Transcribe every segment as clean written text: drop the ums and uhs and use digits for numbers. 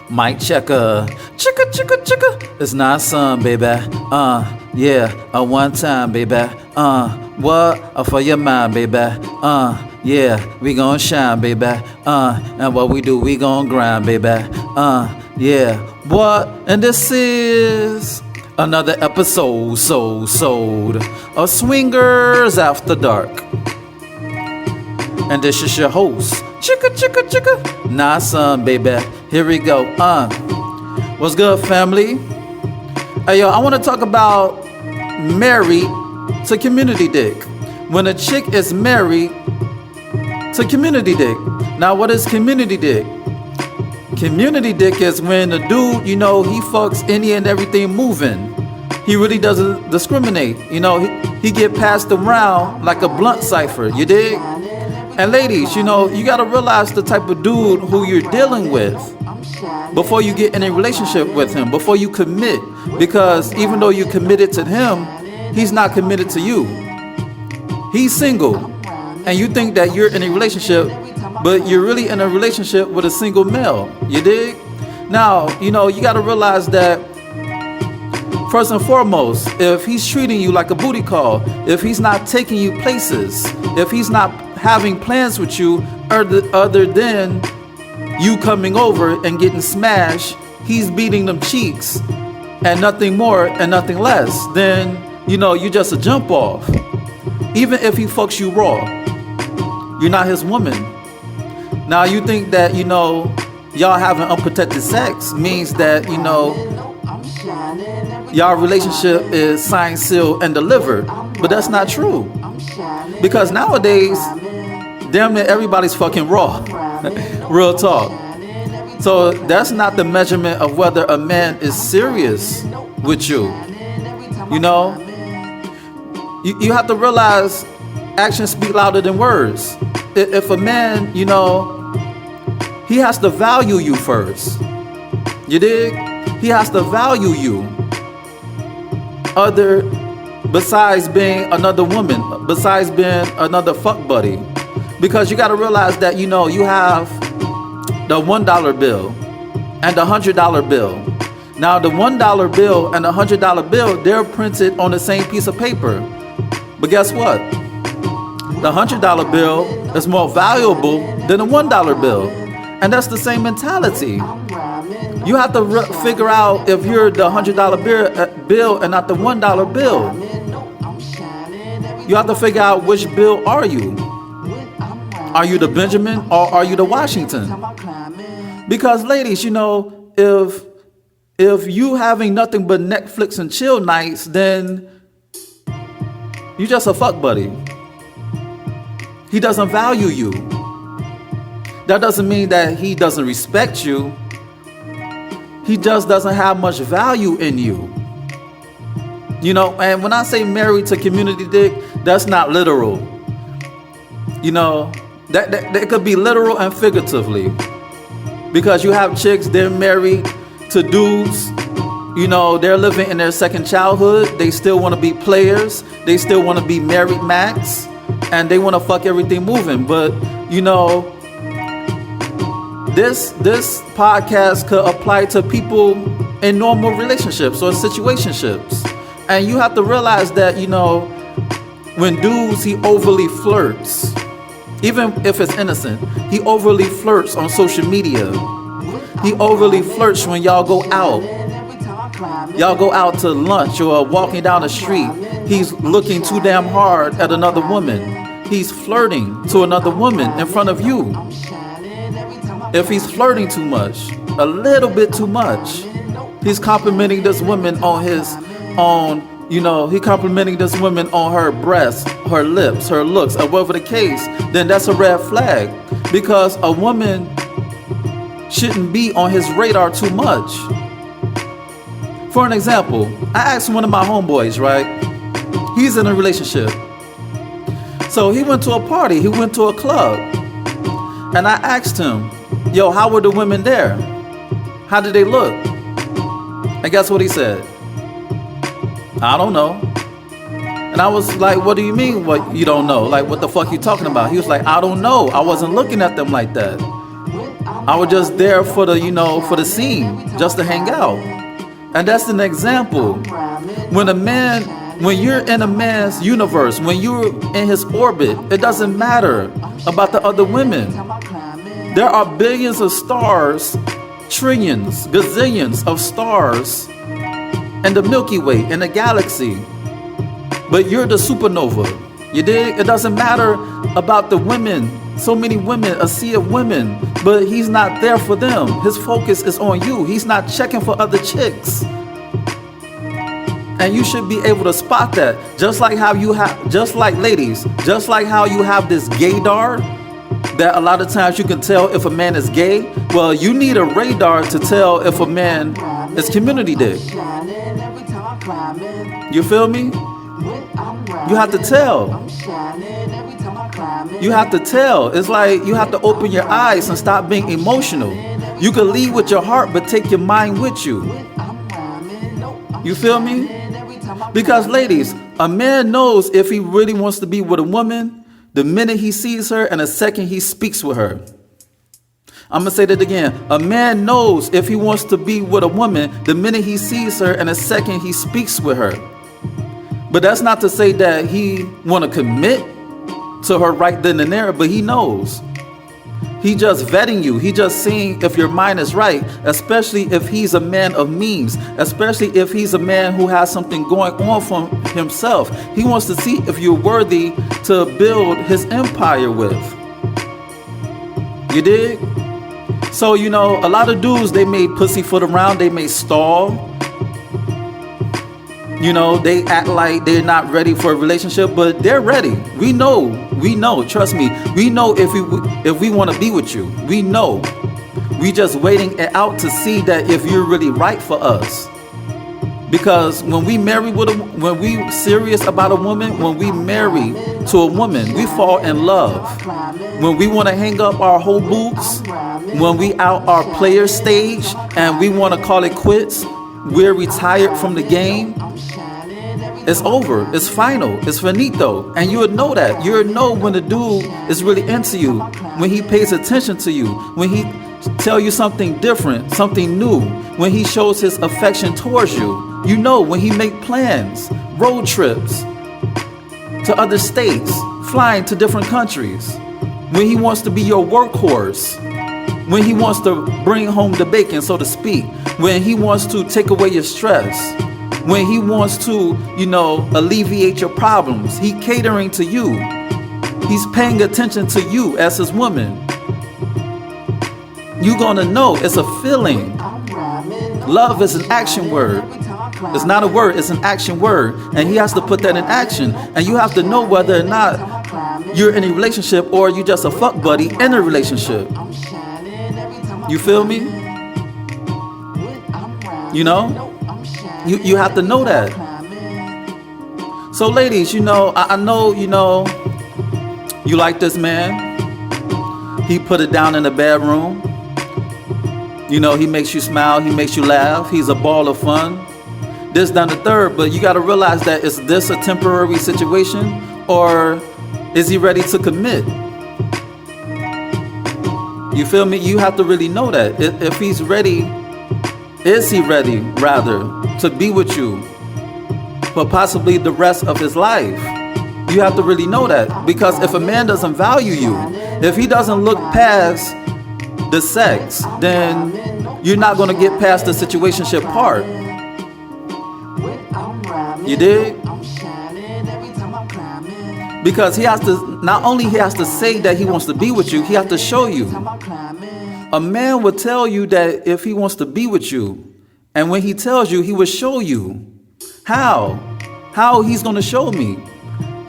Mic checker. Chicka, chicka, chicka. It's not some, baby. Yeah, a one time, baby. What? For your mind, baby. Yeah, we gon' shine, baby. And what we do, we gon' grind, baby. Yeah, what? And this is another episode, sold of Swingers After Dark. And this is your host, Chicka, chicka, chicka. Nah, son, baby. Here we go. What's good, family? Hey, yo, I want to talk about married to community dick. When a chick is married to community dick. Now, what is community dick? Community dick is when the dude, he fucks any and everything moving. He really doesn't discriminate. He get passed around like a blunt cipher. You dig? And ladies, you gotta realize the type of dude who you're dealing with before you get in a relationship with him, before you commit. Because even though you're committed to him, he's not committed to you. He's single. And you think that you're in a relationship, but you're really in a relationship with a single male. You dig? Now, you gotta realize that first and foremost, if he's treating you like a booty call, if he's not taking you places, if he's not having plans with you other than you coming over and getting smashed, he's beating them cheeks and nothing more and nothing less, then, you just a jump off. Even if he fucks you raw, you're not his woman. Now you think that, y'all having unprotected sex means that, y'all relationship is signed, sealed, and delivered. But that's not true. Because nowadays, damn near everybody's fucking raw. Real talk. So that's not the measurement of whether a man is serious with you. You have to realize actions speak louder than words. If a man, he has to value you first. You dig? He has to value you. Besides being another woman, besides being another fuck buddy. Because you got to realize that, you have the $1 bill and the $100 bill. Now, the $1 bill and the $100 bill, they're printed on the same piece of paper. But guess what? The $100 bill is more valuable than the $1 bill. And that's the same mentality. You have to figure out if you're the $100 bill and not the $1 bill. You have to figure out which bill are you. Are you the Benjamin or are you the Washington? Because ladies, if you having nothing but Netflix and chill nights, then you just a fuck buddy. He doesn't value you. That doesn't mean that he doesn't respect you. He just doesn't have much value in you. And when I say married to community dick, that's not literal. That could be literal and figuratively. Because you have chicks, they're married to dudes. They're living in their second childhood. They still want to be players. They still want to be married max. And they want to fuck everything moving. But, this podcast could apply to people in normal relationships or situationships. And you have to realize that, when dudes, he overly flirts. Even if it's innocent, he overly flirts on social media. He overly flirts when y'all go out. Y'all go out to lunch or walking down the street. He's looking too damn hard at another woman. He's flirting to another woman in front of you. If he's flirting too much, a little bit too much, he's complimenting this woman on he complimenting this woman on her breasts, her lips, her looks, or whatever the case, then that's a red flag. Because a woman shouldn't be on his radar too much. For an example, I asked one of my homeboys, right? He's in a relationship. So he went to a party, he went to a club. And I asked him, yo, how were the women there? How did they look? And guess what he said? I don't know. And I was like, what do you mean what you don't know? Like, what the fuck you talking about? He was like, I don't know. I wasn't looking at them like that. I was just there for the, for the scene, just to hang out. And that's an example. When you're in a man's universe, when you're in his orbit, it doesn't matter about the other women. There are billions of stars, trillions, gazillions of stars in the Milky Way, in the galaxy. But you're the supernova. You dig? It doesn't matter about the women. So many women, a sea of women, but he's not there for them. His focus is on you. He's not checking for other chicks. And you should be able to spot that. Just like ladies, just like how you have this gaydar, that a lot of times you can tell if a man is gay. Well, you need a radar to tell if a man is community dick. You feel me? You have to tell. You have to tell. It's like you have to open your eyes and stop being emotional. You can lead with your heart, but take your mind with you. You feel me? Because ladies, a man knows if he really wants to be with a woman the minute he sees her and the second he speaks with her. I'm going to say that again. A man knows if he wants to be with a woman the minute he sees her and the second he speaks with her. But that's not to say that he want to commit to her right then and there, but he knows. He just vetting you. He just seeing if your mind is right, especially if he's a man of means, especially if he's a man who has something going on for himself. He wants to see if you're worthy to build his empire with. You dig? So, a lot of dudes, they may pussyfoot around, they may stall. They act like they're not ready for a relationship, but they're ready. We know, trust me. We know if we want to be with you. We know. We just waiting it out to see that if you're really right for us. Because when we serious about a woman, when we marry to a woman, we fall in love. When we want to hang up our whole boots, when we out our player stage and we want to call it quits, we're retired from the game. It's over. It's final. It's finito. And you would know that. You would know when the dude is really into you, when he pays attention to you, when he tell you something different, something new, when he shows his affection towards you. You know, when he make plans, road trips to other states, flying to different countries, when he wants to be your workhorse, when he wants to bring home the bacon, so to speak, when he wants to take away your stress, when he wants to, alleviate your problems. He catering to you. He's paying attention to you as his woman. You're gonna know. It's a feeling. Love is an action word. It's not a word, it's an action word. And he has to put that in action. And you have to know whether or not you're in a relationship or you're just a fuck buddy in a relationship. You feel me? You have to know that. So ladies, I know, you like this man. He put it down in the bedroom. He makes you smile. He makes you laugh. He's a ball of fun. This, that, and the third. But you got to realize that is this a temporary situation or is he ready to commit? You feel me? You have to really know that. If he's ready, is he ready, rather, to be with you for possibly the rest of his life? You have to really know that. Because if a man doesn't value you, if he doesn't look past the sex, then you're not going to get past the situationship part. You dig? Because he has to, not only he has to say that he wants to be with you, he has to show you. A man will tell you that if he wants to be with you, and when he tells you, he will show you. How? How he's going to show me?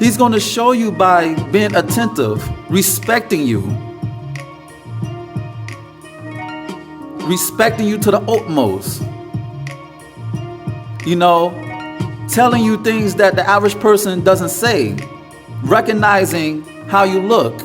He's going to show you by being attentive, respecting you. Respecting you to the utmost. Telling you things that the average person doesn't say. Recognizing how you look.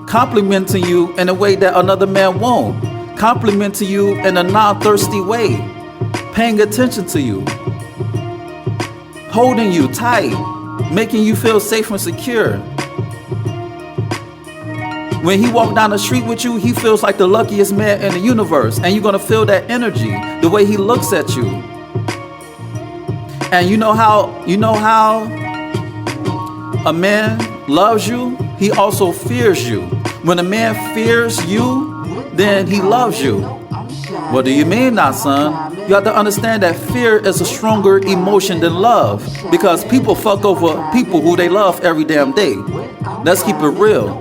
Complimenting you in a way that another man won't. Complimenting you in a non-thirsty way. Paying attention to you. Holding you tight. Making you feel safe and secure. When he walk down the street with you, he feels like the luckiest man in the universe. And you're going to feel that energy, the way he looks at you. And you know how a man loves you? He also fears you. When a man fears you, then he loves you. What do you mean now, son? You have to understand that fear is a stronger emotion than love, because people fuck over people who they love every damn day. Let's keep it real.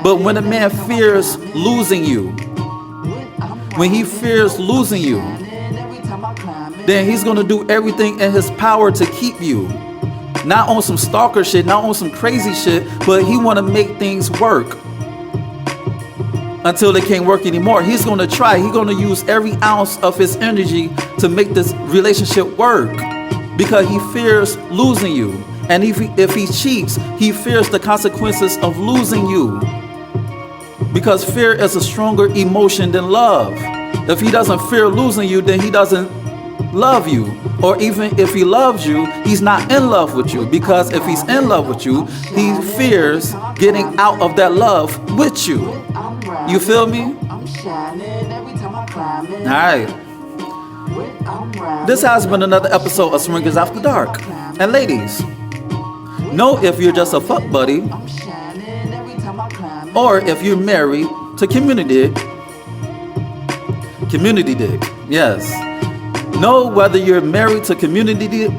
But when a man fears losing you, when he fears losing you, then he's going to do everything in his power to keep you. Not on some stalker shit, not on some crazy shit, but he want to make things work until they can't work anymore. He's going to try. He's going to use every ounce of his energy to make this relationship work, because he fears losing you. And if he cheats, he fears the consequences of losing you, because fear is a stronger emotion than love. If he doesn't fear losing you, then he doesn't love you. Or even if he loves you, he's not in love with you, because if he's in love with you, he fears getting out of that love with you. You feel me? Alright. This has been another episode of Swingers After Dark. And ladies, know if you're just a fuck buddy, or if you're married to community dick. Community dick, yes. Know whether you're married to community dick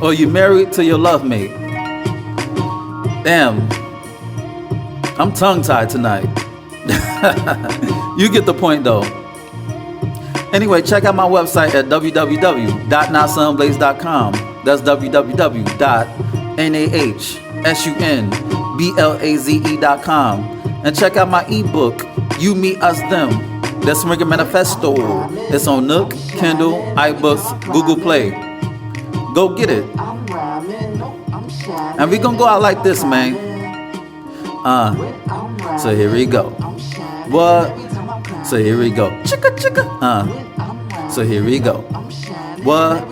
or you're married to your love mate. Damn, I'm tongue-tied tonight. You get the point though. Anyway, check out my website at www.nahsunblaze.com. That's www.nahsunblaze.com. And check out my ebook, You Me Us Them, The Swinger Manifesto. It's on Nook, Kindle, iBooks, Google Play. Go get it. And we gonna go out like this, man. So here we go. What? So here we go. Chicka chicka. So here we go. What?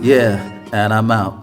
Yeah. And I'm out.